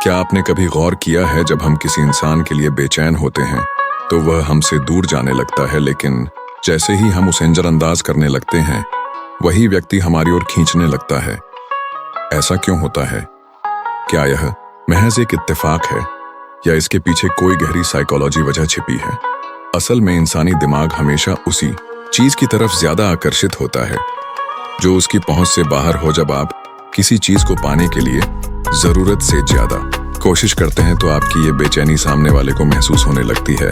क्या आपने कभी गौर किया है जब हम किसी इंसान के लिए बेचैन होते हैं तो वह हमसे दूर जाने लगता है, लेकिन जैसे ही हम उसे नजरअंदाज करने लगते हैं वही व्यक्ति हमारी ओर खींचने लगता है। ऐसा क्यों होता है? क्या यह महज एक इत्तेफाक है या इसके पीछे कोई गहरी साइकोलॉजी वजह छिपी है? असल में इंसानी दिमाग हमेशा उसी चीज की तरफ ज्यादा आकर्षित होता है जो उसकी पहुंच से बाहर हो। जब आप किसी चीज को पाने के लिए जरूरत से ज्यादा कोशिश करते हैं तो आपकी ये बेचैनी सामने वाले को महसूस होने लगती है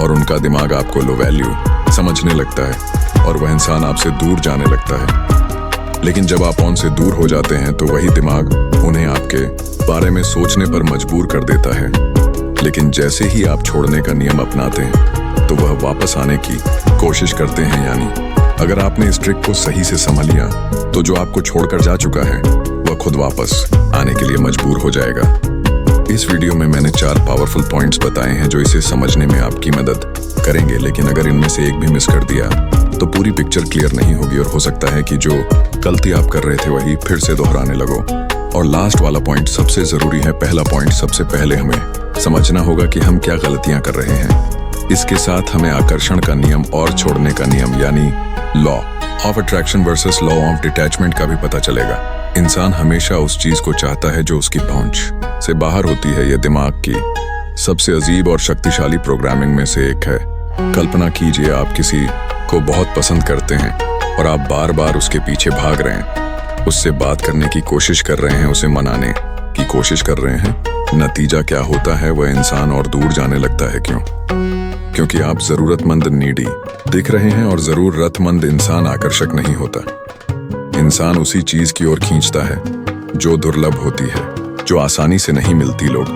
और उनका दिमाग आपको लो वैल्यू समझने लगता है और वह इंसान आपसे दूर जाने लगता है। लेकिन जब आप उनसे दूर हो जाते हैं तो वही दिमाग उन्हें आपके बारे में सोचने पर मजबूर कर देता है। लेकिन जैसे ही आप छोड़ने का नियम अपनाते हैं तो वह वापस आने की कोशिश करते हैं। यानी अगर आपने इस ट्रिक को सही से संभाल लिया तो जो आपको छोड़कर जा चुका है वह खुद वापस आने के लिए मजबूर हो जाएगा। इस वीडियो में मैंने 4 पावरफुल पॉइंट्स बताए हैं जो इसे समझने में आपकी मदद करेंगे। लेकिन अगर इनमें से एक भी मिस कर दिया तो पूरी पिक्चर क्लियर नहीं होगी और हो सकता है कि जो गलती आप कर रहे थे वही फिर से दोहराने लगो। और लास्ट वाला पॉइंट सबसे जरूरी है। पहला पॉइंट, सबसे पहले हमें समझना होगा कि हम क्या गलतियां कर रहे हैं। इसके साथ हमें आकर्षण का नियम और छोड़ने का नियम यानी law of attraction versus law of detachment का भी पता चलेगा। इंसान हमेशा उस चीज को चाहता है जो उसकी पहुंच से बाहर होती है। यह दिमाग की सबसे अजीब और शक्तिशाली प्रोग्रामिंग में से एक है। कल्पना कीजिए आप किसी को बहुत पसंद करते हैं और आप बार बार उसके पीछे भाग रहे हैं, उससे बात करने की कोशिश कर रहे हैं, उसे मनाने की कोशिश कर रहे हैं। नतीजा क्या होता है? वह इंसान और दूर जाने लगता है। क्यों? क्योंकि आप जरूरतमंद नीडी दिख रहे हैं और जरूरतमंद इंसान आकर्षक नहीं होता। इंसान उसी चीज की ओर खींचता है जो दुर्लभ होती है, जो आसानी से नहीं मिलती। लोग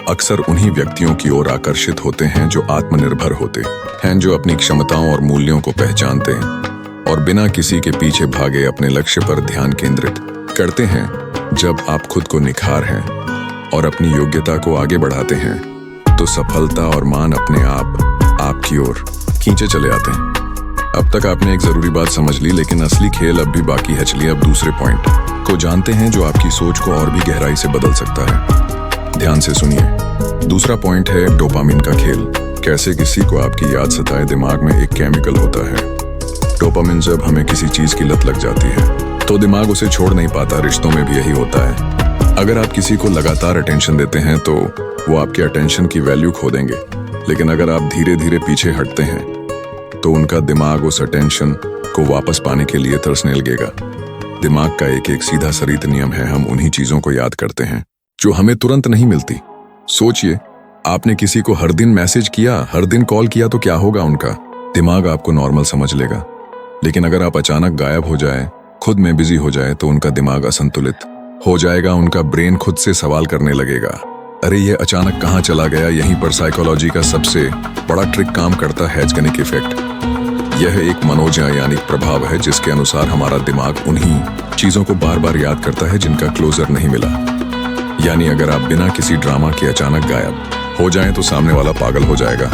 अक्सर उन्हीं व्यक्तियों की ओर आकर्षित होते हैं जो आत्मनिर्भर होते हैं, जो अपनी क्षमताओं और मूल्यों को पहचानते हैं और बिना किसी के पीछे भागे अपने लक्ष्य पर ध्यान केंद्रित करते हैं। जब आप खुद को निखार हैं और अपनी योग्यता को आगे बढ़ाते हैं तो सफलता और मान अपने आप आपकी ओर खींचे चले आते हैं। अब तक आपने एक जरूरी बात समझ ली, लेकिन असली खेल अब भी बाकी है। चलिए अब दूसरे पॉइंट को जानते हैं जो आपकी सोच को और भी गहराई से बदल सकता है। ध्यान से सुनिए। दूसरा पॉइंट है डोपामिन का खेल। कैसे किसी को आपकी याद सताए। दिमाग में एक केमिकल होता है डोपामिन। जब हमें किसी चीज की लत लग जाती है तो दिमाग उसे छोड़ नहीं पाता। रिश्तों में भी यही होता है। अगर आप किसी को लगातार अटेंशन देते हैं तो वो आपके अटेंशन की वैल्यू खो देंगे। लेकिन अगर आप धीरे धीरे पीछे हटते हैं तो उनका दिमाग उस अटेंशन को वापस पाने के लिए तरसने लगेगा। दिमाग का एक सीधा सरीत नियम है, हम उन्हीं चीजों को याद करते हैं जो हमें तुरंत नहीं मिलती। सोचिए, आपने किसी को हर दिन मैसेज किया, हर दिन कॉल किया तो क्या होगा? उनका दिमाग आपको नॉर्मल समझ लेगा। लेकिन अगर आप अचानक गायब हो जाए, खुद में बिजी हो जाए तो उनका दिमाग असंतुलित हो जाएगा। उनका ब्रेन खुद से सवाल करने लगेगा, अरे ये अचानक कहाँ चला गया? यहीं पर साइकोलॉजी का सबसे बड़ा ट्रिक काम करता है, हेज़निक इफेक्ट। यह एक मनोवैज्ञानिक प्रभाव है जिसके अनुसार हमारा दिमाग उन्हीं चीजों को बार बार याद करता है जिनका क्लोजर नहीं मिला। यानी अगर आप बिना किसी ड्रामा के अचानक गायब हो जाएं तो सामने वाला पागल हो जाएगा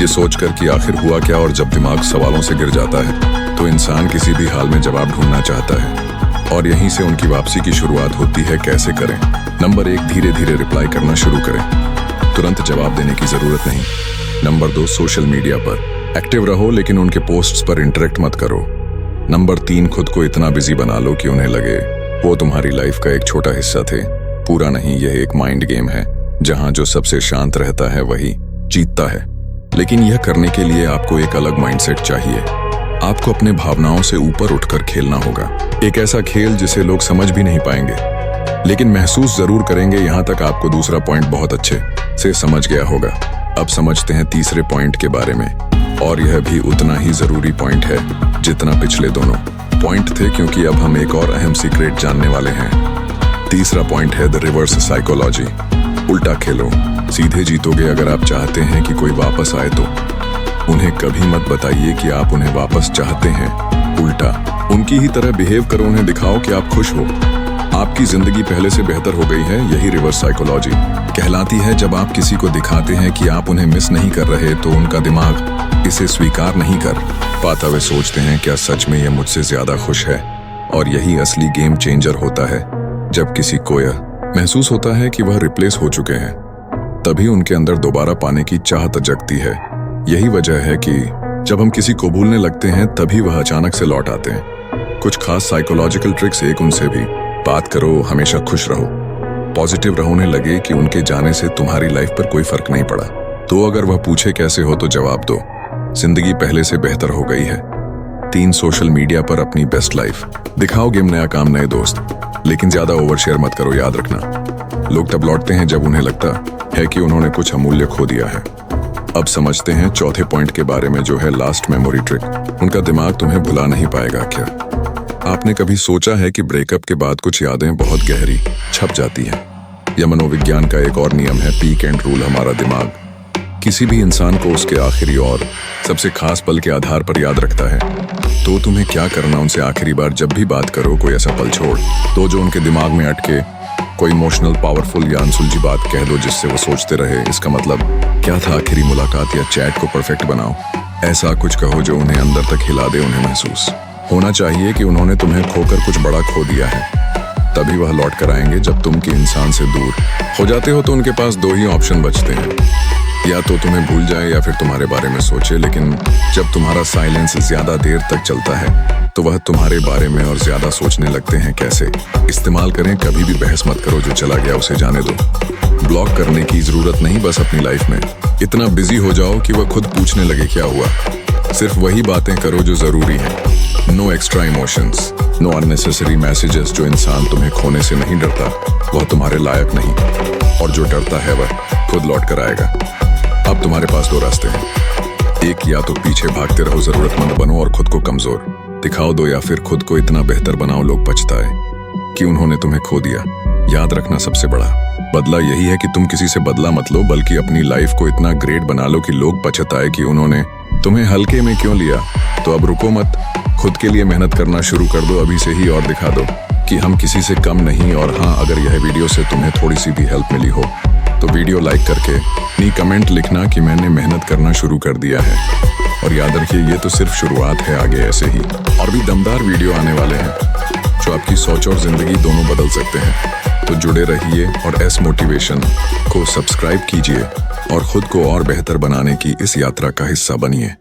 ये सोचकर कि आखिर हुआ क्या। और जब दिमाग सवालों से गिर जाता है तो इंसान किसी भी हाल में जवाब ढूंढना चाहता है और यहीं से उनकी वापसी की शुरुआत होती है। कैसे करें? नंबर 1, धीरे धीरे रिप्लाई करना शुरू करें। तुरंत जवाब देने की जरूरत नहीं। नंबर 2, सोशल मीडिया पर एक्टिव रहो लेकिन उनके पोस्ट्स पर इंटरेक्ट मत करो। नंबर 3, खुद को इतना बिजी बना लो कि उन्हें लगे वो तुम्हारी लाइफ का एक छोटा हिस्सा थे, पूरा नहीं। यह एक माइंड गेम है जहां जो सबसे शांत रहता है वही जीतता है। लेकिन यह करने के लिए आपको एक अलग माइंडसेट चाहिए। आपको अपने भावनाओं से ऊपर उठकर खेलना होगा। एक ऐसा खेल जिसे लोग समझ भी नहीं पाएंगे लेकिन महसूस जरूर करेंगे। यहां तक आपको दूसरा पॉइंट बहुत अच्छे से समझ गया होगा। अब समझते हैं तीसरे पॉइंट के बारे में, और यह भी उतना ही जरूरी पॉइंट है जितना पिछले दोनों पॉइंट थे, क्योंकि अब हम एक और अहम सीक्रेट जानने वाले हैं। तीसरा पॉइंट है द रिवर्स साइकोलॉजी। उल्टा खेलो, सीधे जीतोगे। अगर आप चाहते हैं कि कोई वापस आए तो उन्हें कभी मत बताइए कि आप उन्हें वापस चाहते हैं। उल्टा उनकी ही तरह बिहेव करो, उन्हें दिखाओ कि आप खुश हो, आपकी जिंदगी पहले से बेहतर हो गई है। यही रिवर्स साइकोलॉजी कहलाती है। जब आप किसी को दिखाते हैं कि आप उन्हें मिस नहीं कर रहे तो उनका दिमाग इसे स्वीकार नहीं कर पाता। वे सोचते हैं क्या सच में यह मुझसे ज्यादा खुश है? और यही असली गेम चेंजर होता है। जब किसी को यह महसूस होता है कि वह रिप्लेस हो चुके हैं। तभी उनके अंदर दोबारा पाने की चाहत जगती है। यही वजह है कि जब हम किसी को भूलने लगते हैं तभी वह अचानक से लौट आते हैं। कुछ खास साइकोलॉजिकल ट्रिक्स। एक, उनसे भी बात करो, हमेशा खुश रहो, पॉजिटिव रहो, उन्हें लगे कि उनके जाने से तुम्हारी लाइफ पर कोई फर्क नहीं पड़ा। तो अगर वह पूछे कैसे हो तो जवाब दो, जिंदगी पहले से बेहतर हो गई है। 3, सोशल मीडिया पर अपनी बेस्ट लाइफ दिखाओ, गेम, नया काम, नए दोस्त, लेकिन ज्यादा ओवर शेयर मत करो। याद रखना, लोग तब लौटते हैं जब उन्हें लगता है कि उन्होंने कुछ अमूल्य खो दिया है। अब समझते हैं चौथे पॉइंट के बारे में, जो है लास्ट मेमोरी ट्रिक। उनका दिमाग तुम्हें भुला नहीं पाएगा क्या? आपने कभी सोचा है कि ब्रेकअप के बाद कुछ यादें बहुत गहरी छप जाती हैं? यह मनोविज्ञान का एक और नियम है, पीक एंड रूल। हमारा दिमाग किसी भी इंसान को उसके आखिरी और सबसे खास पल के आधार पर याद रखता है। तो तुम्हें क्या करना, उनसे आखिरी बार जब भी बात करो कोई ऐसा पल छोड़ तो जो उनके दिमाग में अटके, कोई इमोशनल, पावरफुल या अनसुलझी बात कह दो जिससे वो सोचते रहे इसका मतलब क्या था आखिरी मुलाकात, या चैट को परफेक्ट बनाओ। ऐसा कुछ कहो जो उन्हें अंदर तक हिला दे। उन्हें महसूस होना चाहिए कि उन्होंने तुम्हें खोकर कुछ बड़ा खो दिया है। तभी वह लौट कर आएंगे। जब तुम के इंसान से दूर हो जाते हो तो उनके पास 2 ही ऑप्शन बचते हैं, या तो तुम्हें भूल जाए या फिर तुम्हारे बारे में सोचे। लेकिन जब तुम्हारा साइलेंस ज्यादा देर तक चलता है तो वह तुम्हारे बारे में और ज्यादा सोचने लगते हैं। कैसे इस्तेमाल करें? कभी भी बहस मत करो, जो चला गया उसे जाने दो। ब्लॉक करने की जरूरत नहीं, बस अपनी लाइफ में इतना बिजी हो जाओ कि वह खुद पूछने लगे क्या हुआ। सिर्फ वही बातें करो जो जरूरी है। No extra emotions, no unnecessary messages. जो इंसान तुम्हें खोने से नहीं डरता वह तुम्हारे लायक नहीं, और जो डरता है वह खुद लौट कर आएगा। अब तुम्हारे पास 2 रास्ते हैं। एक, या तो पीछे भागते रहो, जरूरतमंद बनो और खुद को कमजोर दिखाओ दो, या फिर खुद को इतना बेहतर बनाओ लोग पछताए कि उन्होंने तुम्हें खो दिया। याद रखना, सबसे बड़ा बदला यही है कि तुम किसी से बदला मत लो, बल्कि अपनी लाइफ को इतना ग्रेट बना लो कि लोग पछताए कि उन्होंने तुम्हें हल्के में क्यों लिया। तो अब रुको मत, खुद के लिए मेहनत करना शुरू कर दो अभी से ही, और दिखा दो कि हम किसी से कम नहीं। और हाँ, अगर यह वीडियो से तुम्हें थोड़ी सी भी हेल्प मिली हो तो वीडियो लाइक करके कमेंट लिखना कि मैंने मेहनत करना शुरू कर दिया है। और याद रखिए, ये तो सिर्फ शुरुआत है, आगे ऐसे ही और भी दमदार वीडियो आने वाले हैं जो आपकी सोच और जिंदगी दोनों बदल सकते हैं। तो जुड़े रहिए और एस मोटिवेशन को सब्सक्राइब कीजिए और खुद को और बेहतर बनाने की इस यात्रा का हिस्सा बनिए।